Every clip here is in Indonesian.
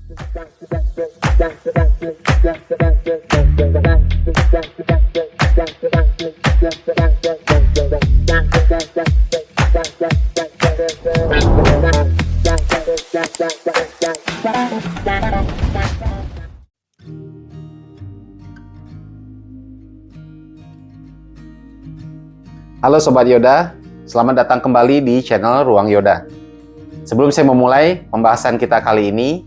Halo Sobat Yoda, selamat datang kembali di channel Ruang Yoda. Sebelum saya memulai pembahasan kita kali ini,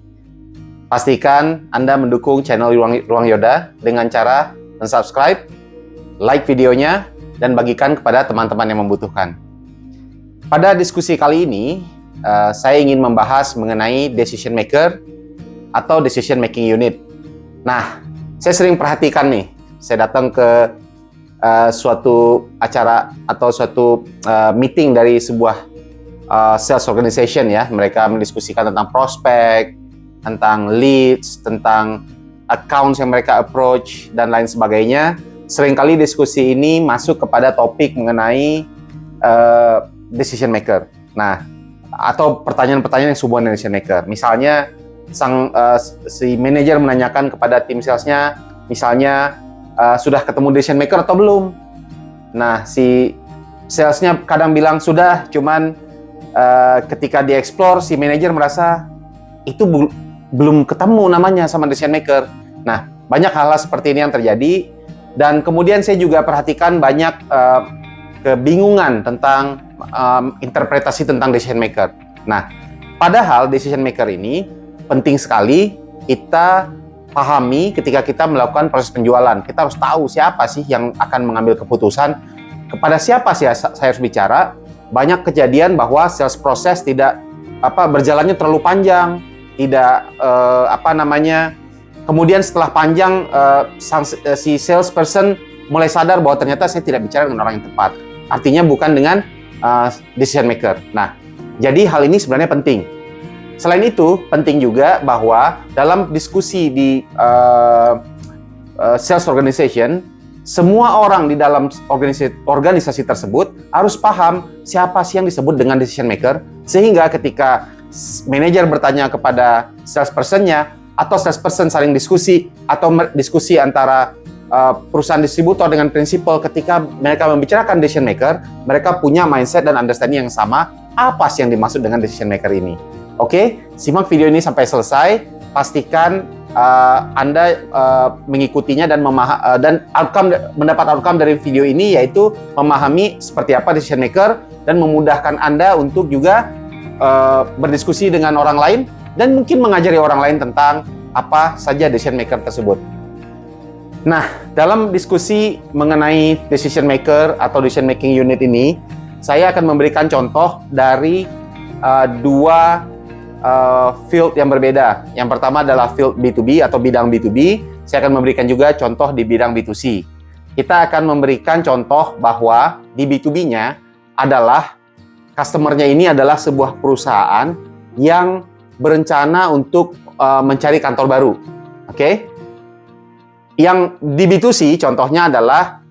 pastikan Anda mendukung channel Ruang Yoda dengan cara subscribe, like videonya, dan bagikan kepada teman-teman yang membutuhkan. Pada diskusi kali ini, saya ingin membahas mengenai decision maker atau decision making unit. Nah, saya sering perhatikan nih, saya datang ke suatu acara atau suatu meeting dari sebuah sales organization ya. Mereka mendiskusikan tentang prospek, tentang leads, tentang accounts yang mereka approach, dan lain sebagainya. Seringkali diskusi ini masuk kepada topik mengenai decision maker. Nah, atau pertanyaan-pertanyaan yang sehubungan dengan decision maker. Misalnya, si manajer menanyakan kepada tim salesnya, misalnya, sudah ketemu decision maker atau belum? Nah, si salesnya kadang bilang sudah, cuman ketika dieksplor, si manajer merasa itu belum ketemu namanya sama decision maker. Nah, banyak hal seperti ini yang terjadi, dan kemudian saya juga perhatikan banyak kebingungan tentang interpretasi tentang decision maker. Nah, padahal decision maker ini penting sekali kita pahami ketika kita melakukan proses penjualan. Kita harus tahu siapa sih yang akan mengambil keputusan, kepada siapa sih saya harus bicara. Banyak kejadian bahwa sales proses tidak berjalannya terlalu panjang, tidak kemudian setelah panjang si salesperson mulai sadar bahwa ternyata saya tidak bicara dengan orang yang tepat. Artinya bukan dengan decision maker. Nah, jadi hal ini sebenarnya penting. Selain itu, penting juga bahwa dalam diskusi di sales organization, semua orang di dalam organisasi tersebut harus paham siapa sih yang disebut dengan decision maker, sehingga ketika manajer bertanya kepada salesperson-nya, atau salesperson saling diskusi, atau diskusi antara perusahaan distributor dengan prinsipal, ketika mereka membicarakan decision maker, mereka punya mindset dan understanding yang sama, apa sih yang dimaksud dengan decision maker ini. Oke, simak video ini sampai selesai. Pastikan Anda mengikutinya dan mendapat outcome dari video ini, yaitu memahami seperti apa decision maker dan memudahkan Anda untuk juga berdiskusi dengan orang lain dan mungkin mengajari orang lain tentang apa saja decision maker tersebut. Nah, dalam diskusi mengenai decision maker atau decision making unit ini, saya akan memberikan contoh dari dua field yang berbeda. Yang pertama adalah field B2B atau bidang B2B. Saya akan memberikan juga contoh di bidang B2C. Kita akan memberikan contoh bahwa di B2B-nya adalah customer-nya ini adalah sebuah perusahaan yang berencana untuk mencari kantor baru. Oke? Yang di B2C contohnya adalah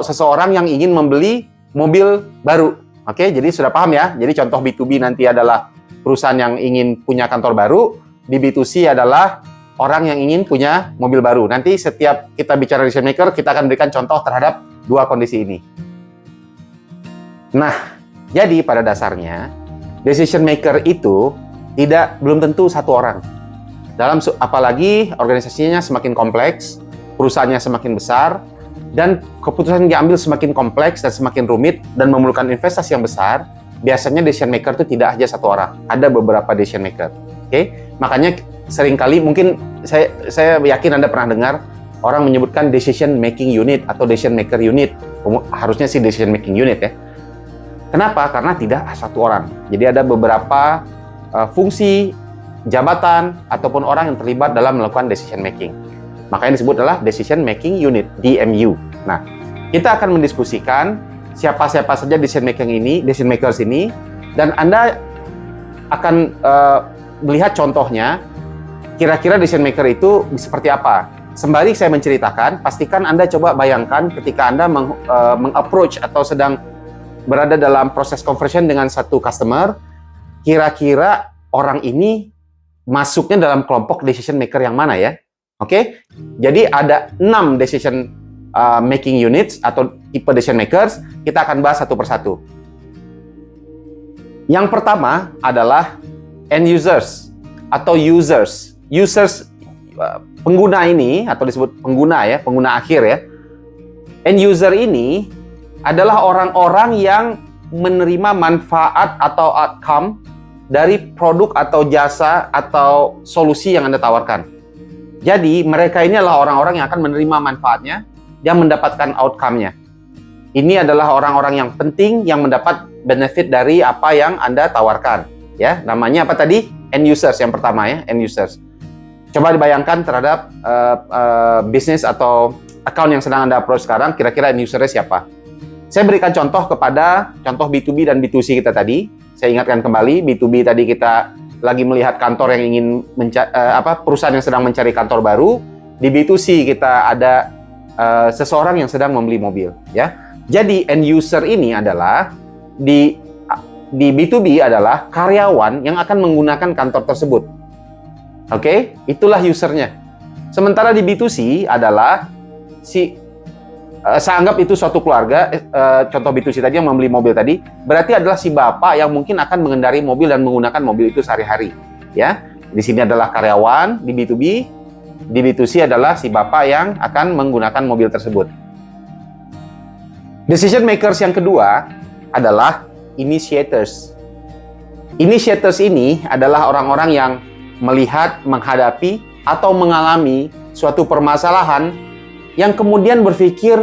seseorang yang ingin membeli mobil baru. Oke, jadi sudah paham ya? Jadi contoh B2B nanti adalah perusahaan yang ingin punya kantor baru, di B2C adalah orang yang ingin punya mobil baru. Nanti setiap kita bicara decision maker, kita akan berikan contoh terhadap dua kondisi ini. Nah, jadi pada dasarnya, decision maker itu belum tentu satu orang. Apalagi organisasinya semakin kompleks, perusahaannya semakin besar, dan keputusan yang diambil semakin kompleks dan semakin rumit dan memerlukan investasi yang besar, biasanya decision maker itu tidak hanya satu orang, ada beberapa decision maker. Oke? Makanya seringkali mungkin saya yakin Anda pernah dengar orang menyebutkan decision making unit atau decision maker unit. Harusnya sih decision making unit ya. Kenapa? Karena tidak satu orang. Jadi ada beberapa fungsi, jabatan ataupun orang yang terlibat dalam melakukan decision making. Makanya disebut adalah decision making unit, DMU. Nah, kita akan mendiskusikan siapa-siapa saja decision makers ini, dan Anda akan melihat contohnya, kira-kira decision maker itu seperti apa. Sembari saya menceritakan, pastikan Anda coba bayangkan ketika Anda meng-approach atau sedang berada dalam proses conversion dengan satu customer, kira-kira orang ini masuknya dalam kelompok decision maker yang mana ya. Oke, jadi ada 6 decision making units atau tipe decision makers. Kita akan bahas satu persatu. Yang pertama adalah end users atau users. Users pengguna ini atau disebut pengguna ya, pengguna akhir ya. End user ini adalah orang-orang yang menerima manfaat atau outcome dari produk atau jasa atau solusi yang Anda tawarkan. Jadi mereka ini adalah orang-orang yang akan menerima manfaatnya, yang mendapatkan outcome-nya. Ini adalah orang-orang yang penting yang mendapat benefit dari apa yang Anda tawarkan. Ya, namanya apa tadi? End users yang pertama ya, end users. Coba dibayangkan terhadap bisnis atau account yang sedang Anda approach sekarang, kira-kira end user-nya siapa? Saya berikan contoh kepada contoh B2B dan B2C kita tadi. Saya ingatkan kembali, B2B tadi kita lagi melihat kantor yang ingin perusahaan yang sedang mencari kantor baru. Di B2C kita ada seseorang yang sedang membeli mobil, ya. Jadi end user ini adalah di B2B adalah karyawan yang akan menggunakan kantor tersebut. Oke, itulah usernya. Sementara di B2C adalah saya anggap itu suatu keluarga, contoh B2C tadi yang membeli mobil tadi, berarti adalah si bapak yang mungkin akan mengendarai mobil dan menggunakan mobil itu sehari-hari. Ya, di sini adalah karyawan di B2B, di B2C adalah si bapak yang akan menggunakan mobil tersebut. Decision makers yang kedua adalah initiators. Initiators ini adalah orang-orang yang melihat, menghadapi, atau mengalami suatu permasalahan yang kemudian berpikir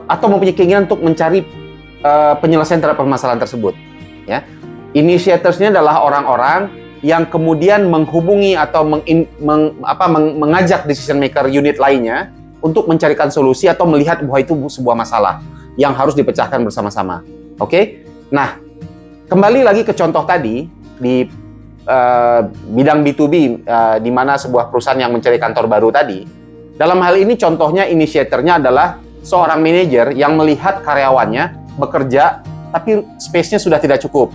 atau mempunyai keinginan untuk mencari penyelesaian terhadap permasalahan tersebut. Ya, initiators-nya adalah orang-orang yang kemudian menghubungi atau mengajak decision maker unit lainnya untuk mencarikan solusi atau melihat bahwa itu sebuah masalah yang harus dipecahkan bersama-sama. Oke? Nah, kembali lagi ke contoh tadi di bidang B2B di mana sebuah perusahaan yang mencari kantor baru tadi. Dalam hal ini contohnya inisiatornya adalah seorang manajer yang melihat karyawannya bekerja tapi space-nya sudah tidak cukup.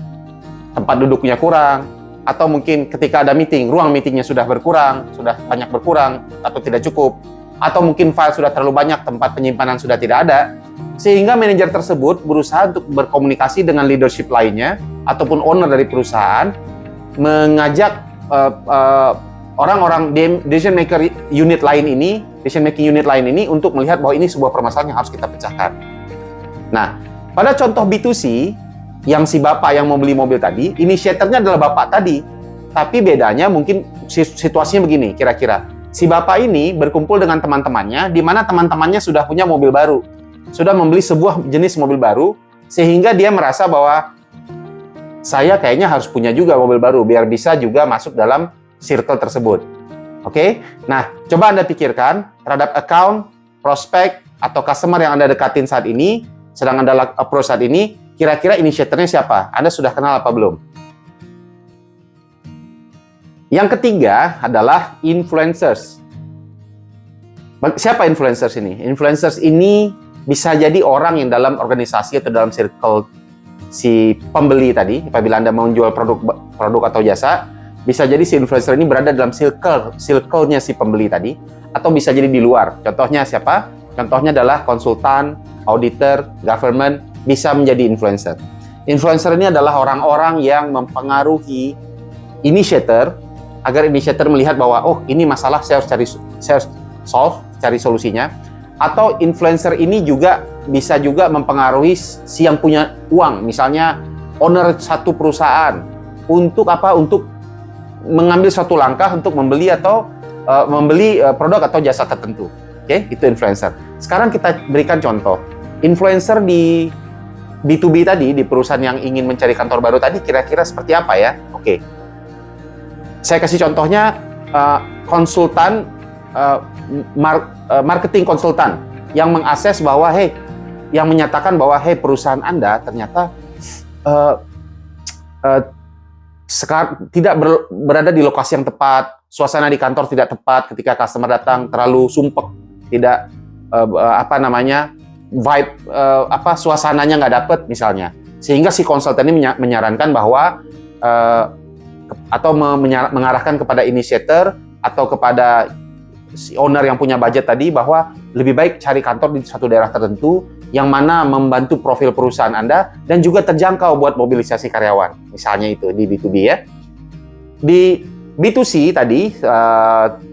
Tempat duduknya kurang, atau mungkin ketika ada meeting, ruang meetingnya sudah berkurang, sudah banyak berkurang atau tidak cukup. Atau mungkin file sudah terlalu banyak, tempat penyimpanan sudah tidak ada. Sehingga manajer tersebut berusaha untuk berkomunikasi dengan leadership lainnya ataupun owner dari perusahaan, mengajak orang-orang decision maker unit lain ini, decision making unit lain ini untuk melihat bahwa ini sebuah permasalahan yang harus kita pecahkan. Nah, pada contoh B2C yang si bapak yang mau beli mobil tadi, inisiatornya adalah bapak tadi. Tapi bedanya mungkin situasinya begini, kira-kira. Si bapak ini berkumpul dengan teman-temannya, di mana teman-temannya sudah punya mobil baru, sudah membeli sebuah jenis mobil baru, sehingga dia merasa bahwa saya kayaknya harus punya juga mobil baru, biar bisa juga masuk dalam circle tersebut. Oke? Nah, coba Anda pikirkan terhadap account, prospek, atau customer yang Anda dekatin saat ini, sedang Anda approach saat ini, kira-kira inisiatornya siapa? Anda sudah kenal apa belum? Yang ketiga adalah influencers. Siapa influencers ini? Influencers ini bisa jadi orang yang dalam organisasi atau dalam circle si pembeli tadi, apabila Anda mau jual produk atau jasa, bisa jadi si influencer ini berada dalam circle-nya si pembeli tadi, atau bisa jadi di luar. Contohnya siapa? Contohnya adalah konsultan, auditor, government, bisa menjadi influencer. Influencer ini adalah orang-orang yang mempengaruhi initiator, agar initiator melihat bahwa, oh ini masalah, saya harus cari solusinya. Atau influencer ini juga bisa juga mempengaruhi si yang punya uang, misalnya owner satu perusahaan, untuk apa? Untuk mengambil suatu langkah untuk membeli atau membeli produk atau jasa tertentu. Oke, itu influencer. Sekarang kita berikan contoh. Influencer di B2B tadi, di perusahaan yang ingin mencari kantor baru tadi, kira-kira seperti apa ya? Oke. Saya kasih contohnya konsultan, marketing konsultan yang mengakses bahwa, yang menyatakan bahwa, perusahaan Anda ternyata sekarang tidak berada di lokasi yang tepat, suasana di kantor tidak tepat, ketika customer datang terlalu sumpek, tidak vibe suasananya nggak dapet misalnya, sehingga si konsultan ini menyarankan bahwa atau mengarahkan kepada initiator atau kepada si owner yang punya budget tadi bahwa lebih baik cari kantor di suatu daerah tertentu yang mana membantu profil perusahaan Anda dan juga terjangkau buat mobilisasi karyawan. Misalnya itu di B2B ya. Di B2C tadi,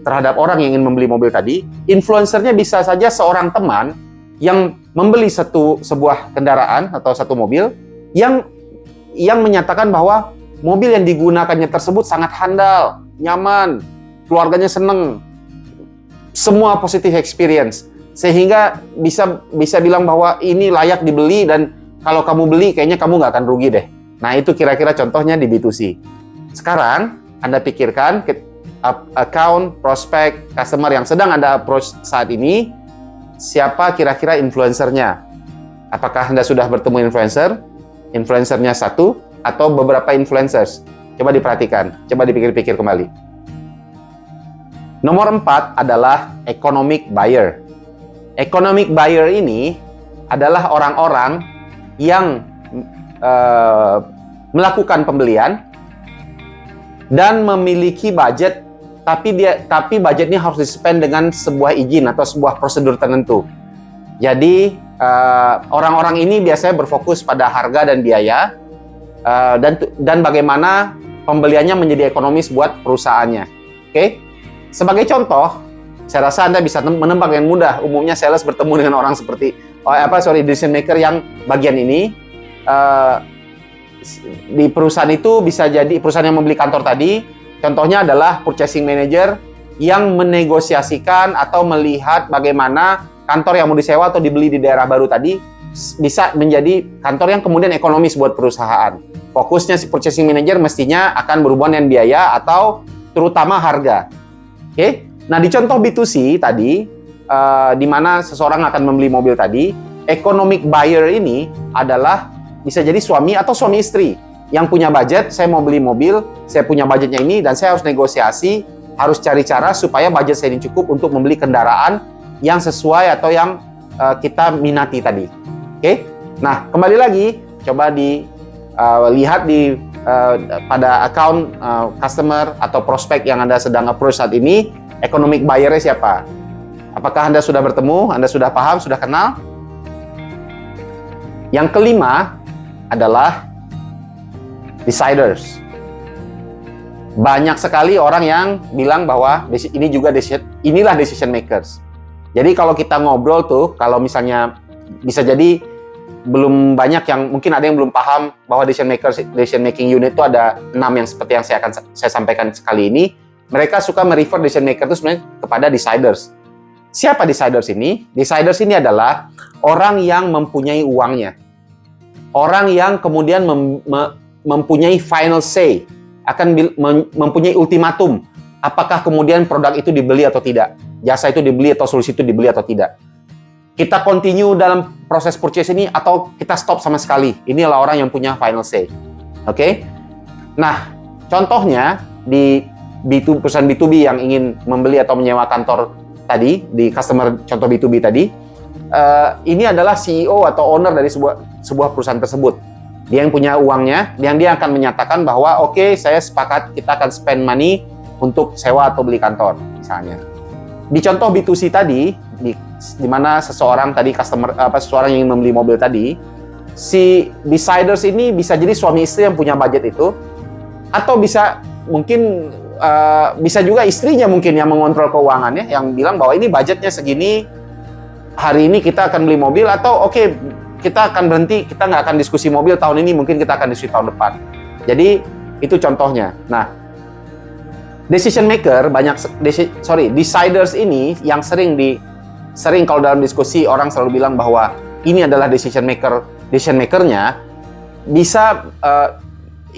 terhadap orang yang ingin membeli mobil tadi, influencernya bisa saja seorang teman yang membeli sebuah kendaraan atau satu mobil yang menyatakan bahwa mobil yang digunakannya tersebut sangat handal, nyaman, keluarganya seneng, semua positive experience, sehingga bisa bilang bahwa ini layak dibeli dan kalau kamu beli kayaknya kamu nggak akan rugi deh. Nah itu kira-kira contohnya di B2C. Sekarang Anda pikirkan account, prospek, customer yang sedang Anda approach saat ini, siapa kira-kira influencernya? Apakah Anda sudah bertemu influencernya satu atau beberapa influencers? Coba diperhatikan, coba dipikir-pikir kembali. Nomor 4 adalah economic buyer. Economic buyer ini adalah orang-orang yang melakukan pembelian dan memiliki budget, tapi budgetnya harus di-spend dengan sebuah izin atau sebuah prosedur tertentu. Jadi orang-orang ini biasanya berfokus pada harga dan biaya dan bagaimana pembeliannya menjadi ekonomis buat perusahaannya. Oke? Sebagai contoh, saya rasa Anda bisa menebak dengan mudah. Umumnya sales bertemu dengan orang seperti decision maker yang bagian ini. Di perusahaan itu bisa jadi perusahaan yang membeli kantor tadi. Contohnya adalah purchasing manager yang menegosiasikan atau melihat bagaimana kantor yang mau disewa atau dibeli di daerah baru tadi bisa menjadi kantor yang kemudian ekonomis buat perusahaan. Fokusnya si purchasing manager mestinya akan berhubungan dengan biaya atau terutama harga. Oke, nah di contoh B2C tadi, di mana seseorang akan membeli mobil tadi, economic buyer ini adalah bisa jadi suami atau suami istri yang punya budget, saya mau beli mobil, saya punya budgetnya ini, dan saya harus negosiasi, harus cari cara supaya budget saya ini cukup untuk membeli kendaraan yang sesuai atau yang kita minati tadi. Oke, nah kembali lagi, coba lihat pada account customer atau prospek yang Anda sedang approach saat ini, economic buyer-nya siapa? Apakah Anda sudah bertemu? Anda sudah paham? Sudah kenal? Yang kelima adalah deciders. Banyak sekali orang yang bilang bahwa inilah decision makers. Jadi kalau kita ngobrol tuh, kalau misalnya bisa jadi belum banyak yang mungkin ada yang belum paham bahwa decision making unit itu ada 6 yang seperti yang saya sampaikan sekali ini. Mereka suka merefer decision maker itu sebenarnya kepada deciders. Siapa deciders ini? Deciders ini adalah orang yang mempunyai uangnya. Orang yang kemudian mempunyai final say, akan mempunyai ultimatum apakah kemudian produk itu dibeli atau tidak, jasa itu dibeli atau solusi itu dibeli atau tidak. Kita continue dalam proses purchase ini atau kita stop sama sekali. Inilah orang yang punya final say. Oke? Nah, contohnya di perusahaan B2B yang ingin membeli atau menyewa kantor tadi, di customer contoh B2B tadi, ini adalah CEO atau owner dari sebuah perusahaan tersebut. Dia yang punya uangnya, yang dia akan menyatakan bahwa oke, saya sepakat kita akan spend money untuk sewa atau beli kantor, misalnya. Di contoh B2C tadi, di mana seseorang yang ingin membeli mobil tadi, si deciders ini bisa jadi suami istri yang punya budget itu, atau bisa juga istrinya mungkin yang mengontrol keuangannya, yang bilang bahwa ini budgetnya segini, hari ini kita akan beli mobil, atau oke, kita akan berhenti, kita nggak akan diskusi mobil tahun ini, mungkin kita akan diskusi tahun depan. Jadi itu contohnya. Nah, decision maker deciders ini yang sering kalau dalam diskusi orang selalu bilang bahwa ini adalah decision makernya bisa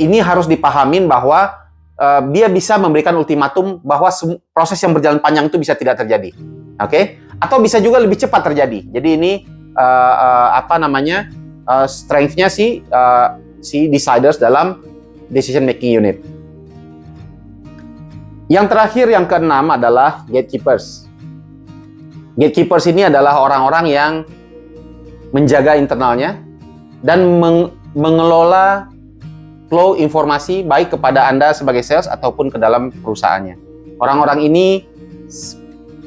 ini harus dipahamin bahwa dia bisa memberikan ultimatum bahwa proses yang berjalan panjang itu bisa tidak terjadi, oke? Atau bisa juga lebih cepat terjadi. Jadi ini strength-nya si deciders dalam decision making unit. Yang terakhir, yang keenam adalah gatekeepers. Gatekeepers ini adalah orang-orang yang menjaga internalnya dan mengelola flow informasi baik kepada Anda sebagai sales ataupun ke dalam perusahaannya. Orang-orang ini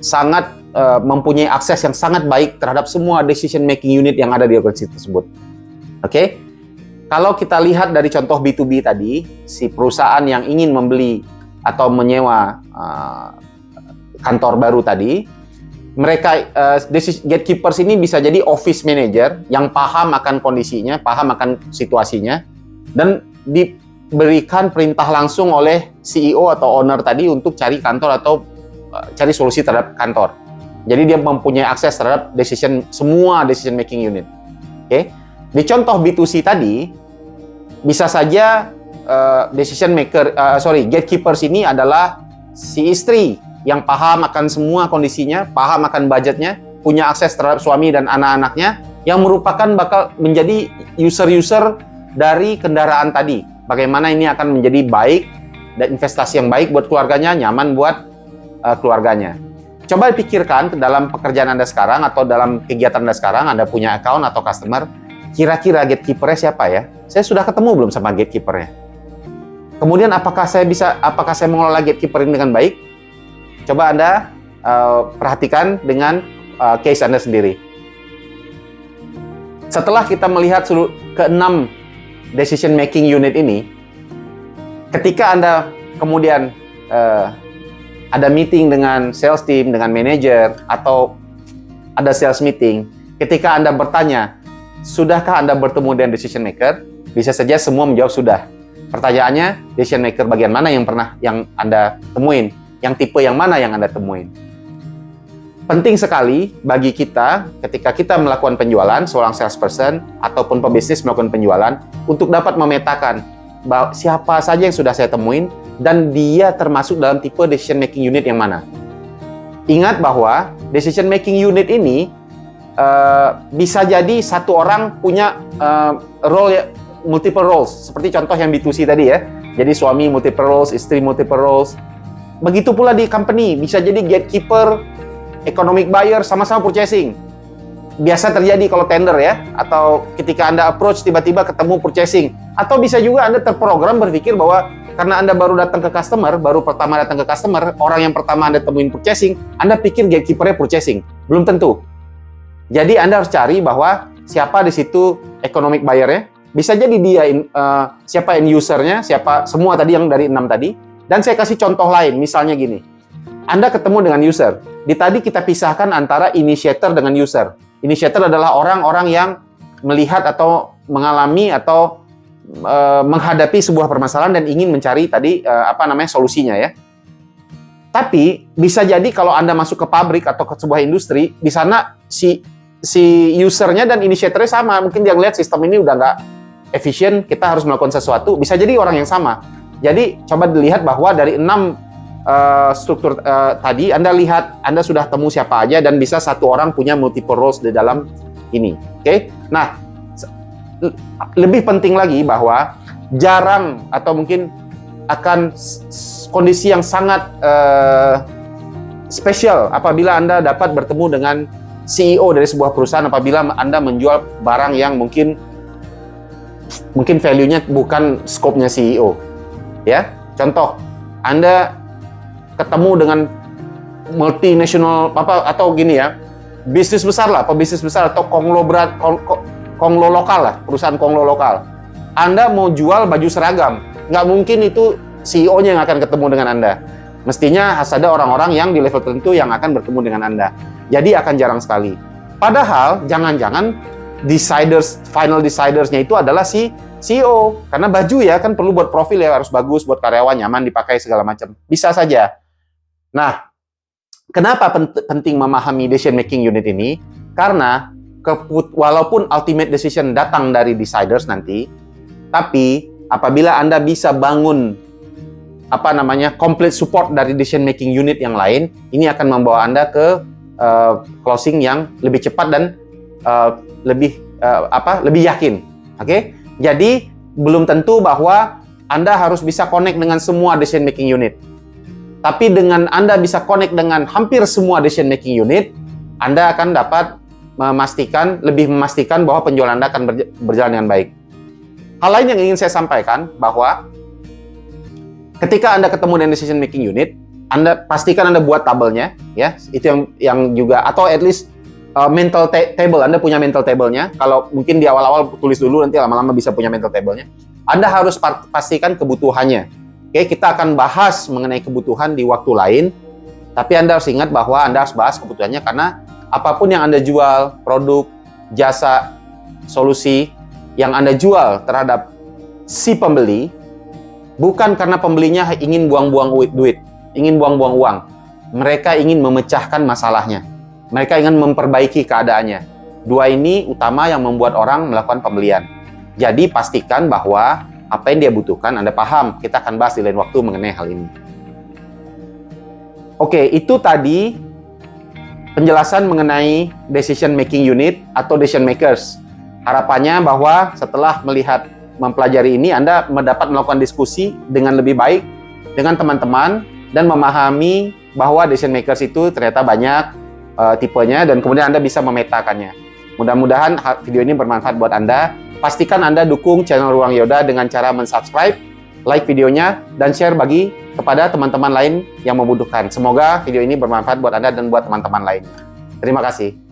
sangat mempunyai akses yang sangat baik terhadap semua decision making unit yang ada di organisasi tersebut. Oke? Kalau kita lihat dari contoh B2B tadi, si perusahaan yang ingin membeli atau menyewa kantor baru tadi, mereka gatekeepers ini bisa jadi office manager yang paham akan kondisinya, paham akan situasinya, dan diberikan perintah langsung oleh CEO atau owner tadi untuk cari kantor atau cari solusi terhadap kantor. Jadi dia mempunyai akses terhadap semua decision making unit. Oke. Di contoh B2C tadi, bisa saja gatekeepers ini adalah si istri yang paham akan semua kondisinya, paham akan budgetnya, punya akses terhadap suami dan anak-anaknya, yang merupakan bakal menjadi user-user dari kendaraan tadi. Bagaimana ini akan menjadi baik dan investasi yang baik buat keluarganya, nyaman buat keluarganya. Coba pikirkan dalam pekerjaan Anda sekarang atau dalam kegiatan Anda sekarang, Anda punya account atau customer, kira-kira gatekeeper-nya siapa ya? Saya sudah ketemu belum sama gatekeeper-nya? Kemudian apakah saya mengelola gatekeeper ini dengan baik? Coba Anda perhatikan dengan case Anda sendiri. Setelah kita melihat ke-6 decision making unit ini, ketika Anda kemudian ada meeting dengan sales team, dengan manager, atau ada sales meeting, ketika Anda bertanya, sudahkah Anda bertemu dengan decision maker? Bisa saja semua menjawab sudah. Pertanyaannya, decision maker bagian mana yang Anda temuin? Yang tipe yang mana yang Anda temuin? Penting sekali bagi kita ketika kita melakukan penjualan, seorang salesperson ataupun pebisnis melakukan penjualan, untuk dapat memetakan bahwa siapa saja yang sudah saya temuin dan dia termasuk dalam tipe decision making unit yang mana. Ingat bahwa decision making unit ini bisa jadi satu orang punya multiple roles, seperti contoh yang B2C tadi ya. Jadi suami multiple roles, istri multiple roles. Begitu pula di company, bisa jadi gatekeeper, economic buyer, sama-sama purchasing. Biasa terjadi kalau tender ya, atau ketika Anda approach tiba-tiba ketemu purchasing. Atau bisa juga Anda terprogram berpikir bahwa karena Anda baru pertama datang ke customer, orang yang pertama Anda temuin purchasing, Anda pikir gatekeeper-nya purchasing. Belum tentu. Jadi Anda harus cari bahwa siapa di situ economic buyer-nya, bisa jadi dia siapa end user-nya, siapa semua tadi yang dari 6 tadi. Dan saya kasih contoh lain, misalnya gini. Anda ketemu dengan user. Tadi kita pisahkan antara initiator dengan user. Initiator adalah orang-orang yang melihat atau mengalami atau menghadapi sebuah permasalahan dan ingin mencari solusinya ya. Tapi bisa jadi kalau Anda masuk ke pabrik atau ke sebuah industri, di sana si usernya dan initiatornya sama. Mungkin dia ngeliat sistem ini udah nggak efisien, kita harus melakukan sesuatu. Bisa jadi orang yang sama. Jadi coba dilihat bahwa dari 6 struktur tadi, Anda lihat Anda sudah temu siapa aja dan bisa satu orang punya multiple roles di dalam ini. Oke? Nah, lebih penting lagi bahwa jarang atau mungkin akan kondisi yang sangat spesial apabila Anda dapat bertemu dengan CEO dari sebuah perusahaan apabila Anda menjual barang yang mungkin value-nya bukan scope-nya CEO. Ya, contoh, Anda ketemu dengan multinational atau gini ya, bisnis besar lah, pebisnis besar atau konglo lokal lah, perusahaan konglo lokal. Anda mau jual baju seragam, nggak mungkin itu CEO-nya yang akan ketemu dengan Anda. Mestinya harus ada orang-orang yang di level tertentu yang akan bertemu dengan Anda. Jadi akan jarang sekali. Padahal jangan-jangan final decidersnya itu adalah si CEO, karena baju ya kan perlu buat profil ya, harus bagus buat karyawan, nyaman dipakai segala macam. Bisa saja. Nah, kenapa penting memahami decision making unit ini? Karena walaupun ultimate decision datang dari deciders nanti, tapi apabila Anda bisa bangun complete support dari decision making unit yang lain, ini akan membawa Anda ke closing yang lebih cepat dan lebih yakin. Oke? Jadi, belum tentu bahwa Anda harus bisa connect dengan semua decision making unit. Tapi dengan Anda bisa connect dengan hampir semua decision making unit, Anda akan dapat lebih memastikan bahwa penjualan Anda akan berjalan dengan baik. hal lain yang ingin saya sampaikan bahwa ketika Anda ketemu dengan decision making unit, Anda pastikan Anda buat tabelnya, ya. Itu yang juga, atau at least mental table. Anda punya mental table-nya. Kalau mungkin di awal-awal tulis dulu, nanti lama-lama bisa punya mental table-nya. Anda harus pastikan kebutuhannya. Oke, kita akan bahas mengenai kebutuhan di waktu lain. Tapi Anda harus ingat bahwa Anda harus bahas kebutuhannya, karena apapun yang Anda jual, produk, jasa, solusi yang Anda jual terhadap si pembeli, bukan karena pembelinya ingin buang-buang duit, ingin buang-buang uang. Mereka ingin memecahkan masalahnya. Mereka ingin memperbaiki keadaannya. Dua ini utama yang membuat orang melakukan pembelian. Jadi pastikan bahwa apa yang dia butuhkan Anda paham. Kita akan bahas di lain waktu mengenai hal ini. Oke, itu tadi penjelasan mengenai decision making unit atau decision makers. Harapannya bahwa setelah mempelajari ini, Anda dapat melakukan diskusi dengan lebih baik dengan teman-teman dan memahami bahwa decision makers itu ternyata banyak tipenya, dan kemudian Anda bisa memetakannya. Mudah-mudahan video ini bermanfaat buat Anda. Pastikan Anda dukung channel Ruang Yoda dengan cara mensubscribe, like videonya, dan share bagi kepada teman-teman lain yang membutuhkan. Semoga video ini bermanfaat buat Anda dan buat teman-teman lain. Terima kasih.